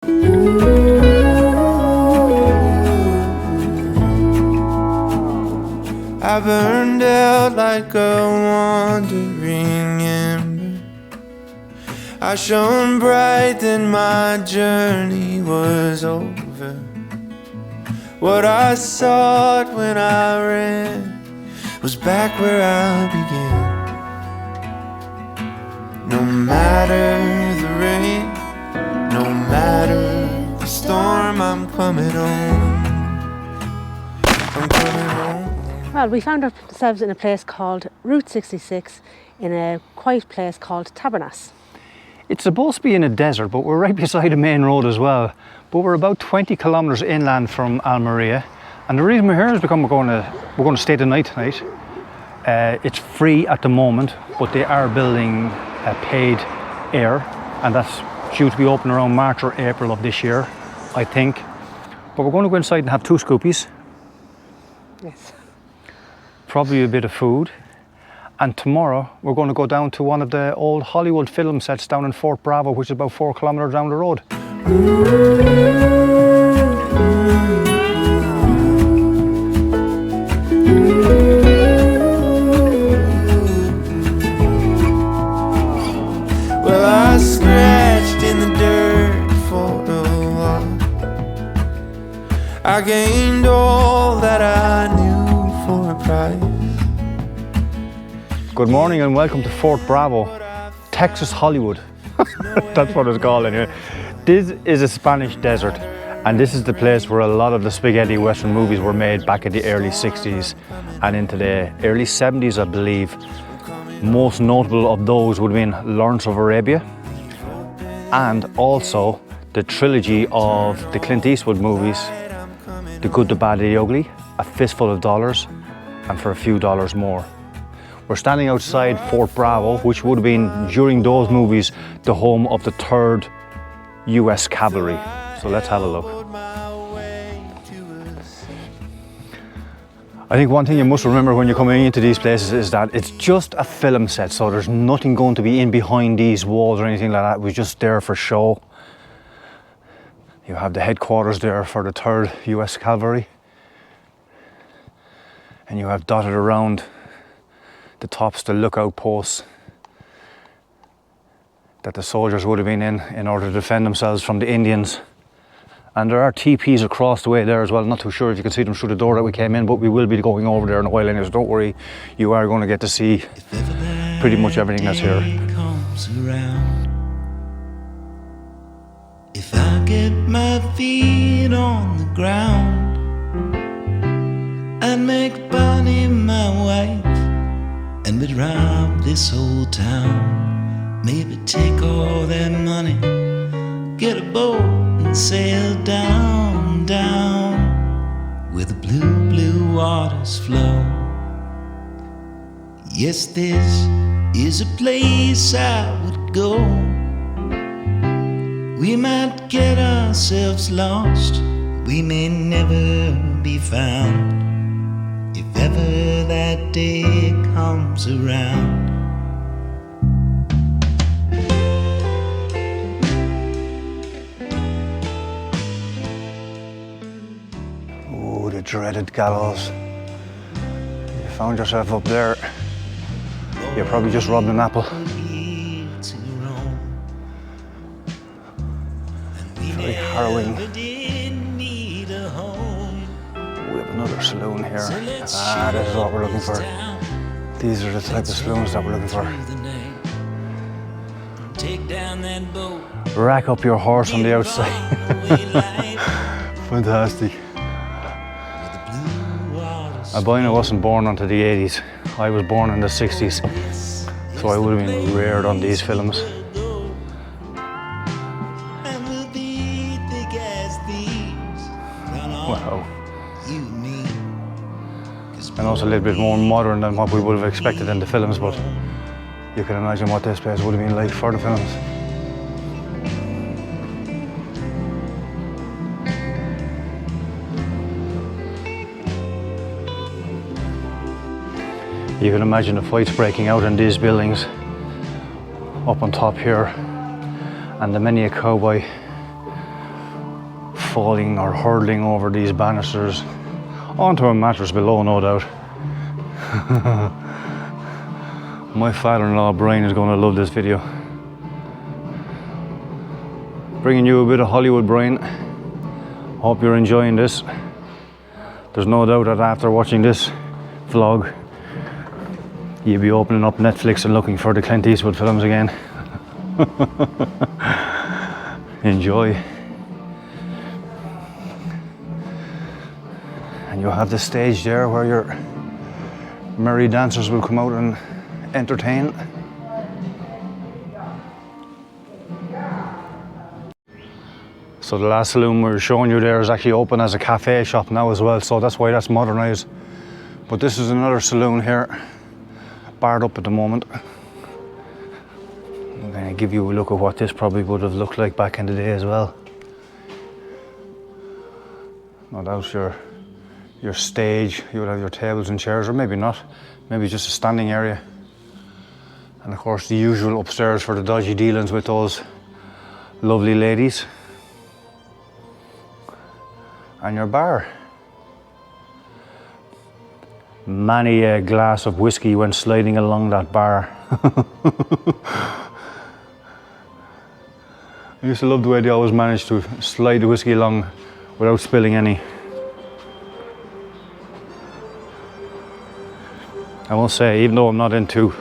I burned out like a wandering ember. I shone bright, then my journey was over. What I sought when I ran was back where I began. No matter the rain, no matter the storm, I'm coming home. I'm coming home. Well, we found ourselves in a place called Route 66 in a quiet place called Tabernas. It's supposed to be in a desert, but we're right beside a main road as well. But we're about 20 kilometres inland from Almeria. And the reason we're here is because we're going to stay the night tonight. It's free at the moment, but they are building a paid air, and that's due to be open around March or April of this year, I think. But we're going to go inside and have 2 scoopies. Yes. Probably a bit of food. And tomorrow we're going to go down to one of the old Hollywood film sets down in Fort Bravo, which is about 4 kilometres down the road. Well, I scratched in the dirt for a while. I gained all that I knew for a price. Good morning and welcome to Fort Bravo, Texas Hollywood. That's what it's called anyway. This is a Spanish desert, and this is the place where a lot of the spaghetti western movies were made back in the early 60s and into the early 70s, I believe. Most notable of those would have been Lawrence of Arabia, and also the trilogy of the Clint Eastwood movies, The Good, the Bad, the Ugly, A Fistful of Dollars, and For a Few Dollars More. We're standing outside Fort Bravo, which would have been, during those movies, the home of the 3rd US Cavalry. So let's have a look. I think one thing you must remember when you're coming into these places is that it's just a film set, so there's nothing going to be in behind these walls or anything like that. We're just there for show. You have the headquarters there for the 3rd US Cavalry. And you have dotted around the tops, the lookout posts that the soldiers would have been in order to defend themselves from the Indians. And there are teepees across the way there as well. I'm not too sure if you can see them through the door that we came in, but we will be going over there in a while anyway, so don't worry, you are going to get to see pretty much everything that's here. If I get my feet on the ground and make Bonnie my wife, and we'd rob this whole town, maybe take all that money, get a boat and sail down, down, where the blue, blue waters flow. Yes, this is a place I would go. We might get ourselves lost, we may never be found, if ever that day comes around. Oh, the dreaded gallows. You found yourself up there. You probably just robbed an apple. Very harrowing. We have another saloon here. Ah, this is what we're looking for. These are the type of saloons that we're looking for. Rack up your horse on the outside. Fantastic. Albino wasn't born until the 80s. I was born in the 60s, so I would have been reared on these films. Wow. And also a little bit more modern than what we would have expected in the films, but you can imagine what this place would have been like for the films. You can imagine the fights breaking out in these buildings up on top here, and the many a cowboy falling or hurtling over these banisters onto a mattress below, no doubt. My father-in-law Brian is going to love this video. Bringing you a bit of Hollywood, Brian. Hope you're enjoying this. There's no doubt that after watching this vlog, you'll be opening up Netflix and looking for the Clint Eastwood films again. Enjoy. And you'll have the stage there where your merry dancers will come out and entertain. So the last saloon we were showing you there is actually open as a cafe shop now as well, so that's why that's modernised. But this is another saloon here, barred up at the moment. I'm going to give you a look at what this probably would have looked like back in the day as well. No doubt your stage, you would have your tables and chairs, or maybe not, maybe just a standing area. And of course the usual upstairs for the dodgy dealings with those lovely ladies. And your bar. Many a glass of whiskey went sliding along that bar. I used to love the way they always managed to slide the whiskey along without spilling any. I will say, even though I'm not into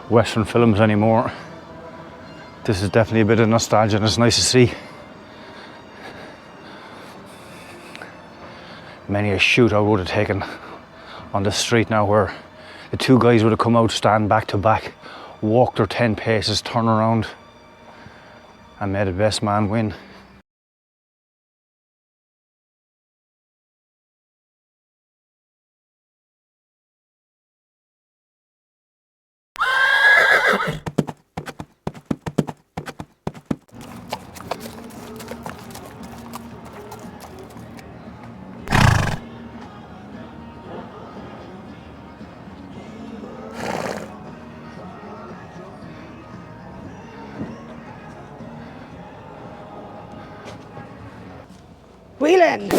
Western films anymore, this is definitely a bit of nostalgia and it's nice to see. Many a shootout would have taken on the street now, where the two guys would have come out, stand back to back, walk their 10 paces, turn around and made the best man win. Wheeling!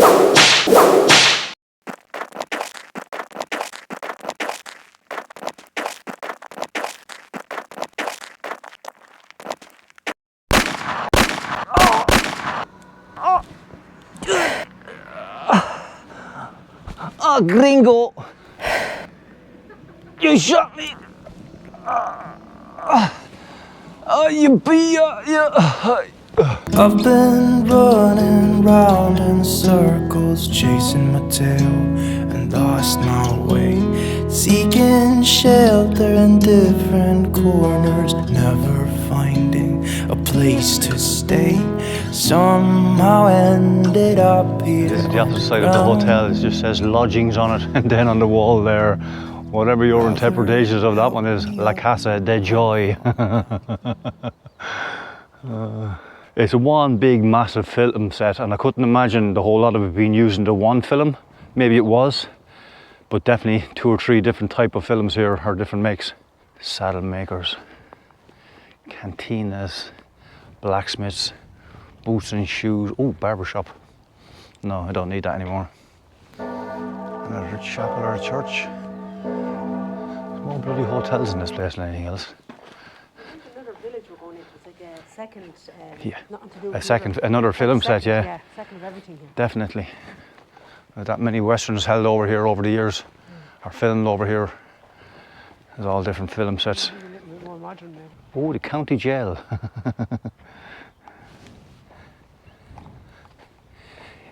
Oh, gringo! You shot me! Oh, you be I've been running round in circles, chasing my tail and lost my way, seeking shelter in different corners, never finding a place to stay. Somehow ended up here. This is the opposite side of the hotel. It just says lodgings on it, and then on the wall there, whatever your interpretations of that one is, La Casa de Joy. It's one big massive film set, and I couldn't imagine the whole lot of it being used into one film. Maybe it was, but definitely 2 or 3 different type of films here, or different makes. Saddle makers, cantinas, blacksmiths, boots and shoes. Oh, barbershop. No, I don't need that anymore. Another chapel or a church. There's more bloody hotels in this place than anything else. Another village we're going into. It's like a second, Yeah, nothing to do a with second, another film set, yeah. Yeah, second of everything here. Definitely. That many westerns held over here over the years, are filmed over here. There's all different film sets. A little bit more modern now. Oh, the county jail.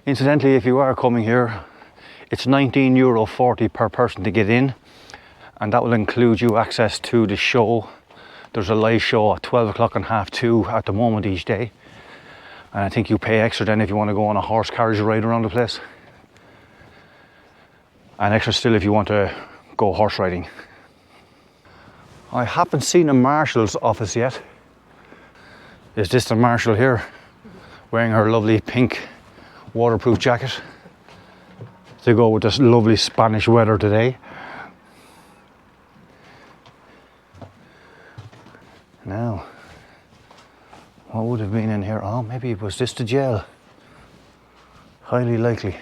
Incidentally, if you are coming here, it's €19.40 per person to get in, and that will include you access to the show. There's a live show at 12 o'clock and 2:30 at the moment each day, and I think you pay extra then if you want to go on a horse carriage ride around the place, and extra still if you want to go horse riding. I haven't seen a marshal's office yet. Is this the marshal here, wearing her lovely pink waterproof jacket to go with this lovely Spanish weather today? Now, what would have been in here? Oh, maybe it was this the jail. Highly likely.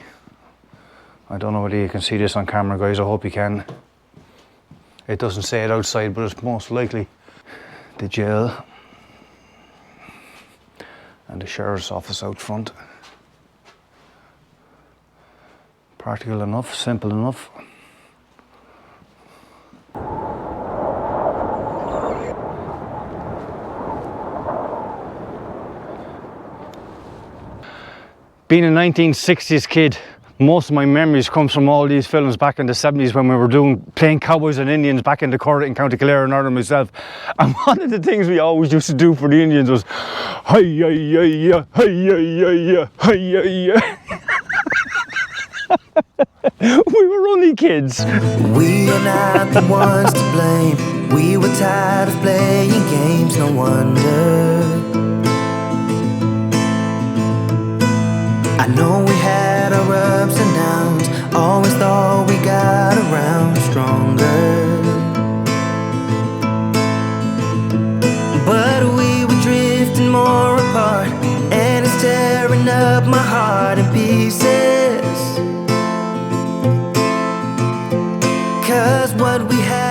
I don't know whether you can see this on camera, guys. I hope you can. It doesn't say it outside, but it's most likely the jail and the sheriff's office out front. Practical enough, simple enough. Being a 1960s kid, most of my memories comes from all these films back in the 70s when we were playing cowboys and Indians back in the Corrit in County Kildare and Ireland myself. And one of the things we always used to do for the Indians was hi-ya-ya-ya, hi-ya-ya-ya, hi-ya-ya. We were only kids. We are not the ones to blame. We were tired of playing games, no wonder. I know we had our ups and downs, always thought we got around stronger. But we were drifting more apart, and it's tearing up my heart in pieces. 'Cause what we had